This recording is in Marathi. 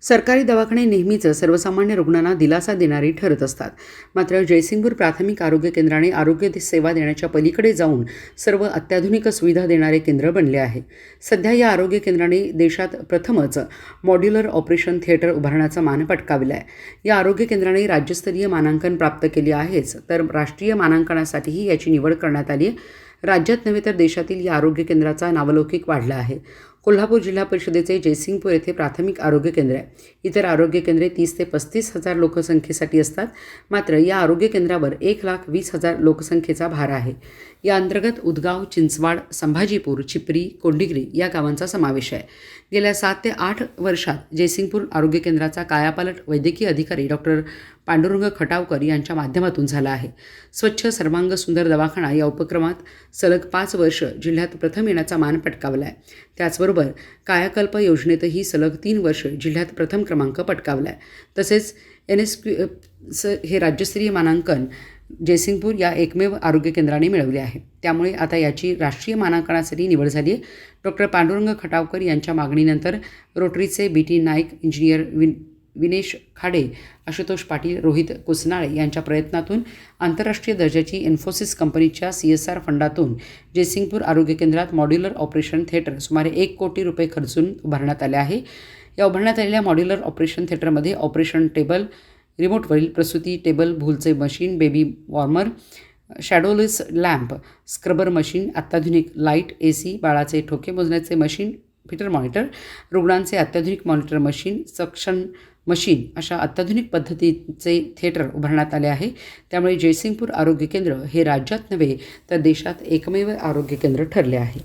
सरकारी दवाखाने नेहमीच सर्वसामान्य रुग्णांना दिलासा देणारी ठरत असतात. मात्र जयसिंगपूर प्राथमिक आरोग्य केंद्राने आरोग्य सेवा देण्याच्या पलीकडे जाऊन सर्व अत्याधुनिक सुविधा देणारे केंद्र बनले आहे. सध्या या आरोग्य केंद्राने देशात प्रथमच मॉड्युलर ऑपरेशन थिएटर उभारण्याचा मान पटकाविला आहे. या आरोग्य केंद्राने राज्यस्तरीय मानांकन प्राप्त केले आहेच, तर राष्ट्रीय मानांकनासाठीही याची निवड करण्यात आली आहे. राज्यात नव्हे तर देशातील या आरोग्य केंद्राचा नावलौकिक वाढला आहे. कोल्हापूर जिल्हा परिषदेचे जयसिंगपूर येथे प्राथमिक आरोग्य केंद्र आहे. इतर आरोग्य केंद्रे 30 ते 35,000 लोकसंख्येसाठी असतात. मात्र या आरोग्य केंद्रावर 1,20,000 लोकसंख्येचा भार आहे. या अंतर्गत उदगाव, चिंचवाड, संभाजीपूर, चिपरी, कोंडिग्री या गावांचा समावेश आहे. गेल्या 7 ते 8 वर्षात जयसिंगपूर आरोग्य केंद्राचा कायापालट वैद्यकीय अधिकारी डॉक्टर पांडुरंग खटावकर यांच्या माध्यमातून झाला आहे. स्वच्छ सर्वांग सुंदर दवाखाना या उपक्रमात सलग 5 वर्ष जिल्ह्यात प्रथम येण्याचा मान पटकावला आहे. त्याचबरोबर कायाकल्प योजनेतही सलग 3 वर्ष जिल्ह्यात प्रथम क्रमांक पटकावला आहे. तसेच NSQ हे राज्यस्तरीय मानांकन जयसिंगपूर या एकमेव आरोग्य केंद्राने मिळवले आहे. त्यामुळे आता याची राष्ट्रीय मानांकनासाठी निवड झाली आहे. डॉक्टर पांडुरंग खटावकर यांच्या मागणीनंतर रोटरीचे BT नाईक, इंजिनियर विनेश खाडे, आशुतोष पाटील, रोहित कुसनाळे यांच्या प्रयत्नातून आंतरराष्ट्रीय दर्जाची इन्फोसिस कंपनीच्या CSR फंडातून जयसिंगपूर आरोग्य केंद्रात मॉड्युलर ऑपरेशन थिएटर सुमारे 1 कोटी रुपये खर्चून उभारण्यात आले आहे. या उभारण्यात आलेल्या मॉड्युलर ऑपरेशन थिएटरमध्ये ऑपरेशन टेबल, रिमोटवरील प्रसूती टेबल, भूलचे machine, baby warmer, shadowless lamp, scrubber machine, अत्याधुनिक लाईट, AC, बाळाचे ठोके मोजण्याचे मशीन, फीटर मॉनिटर, रुग्णांचे अत्याधुनिक मॉनिटर मशीन, सक्शन मशीन अशा अत्याधुनिक पद्धतीचे थिएटर उभारण्यात आले आहे. त्यामुळे जयसिंगपूर आरोग्य केंद्र हे राज्यात नव्हे तर देशात एकमेव आरोग्य केंद्र ठरले आहे.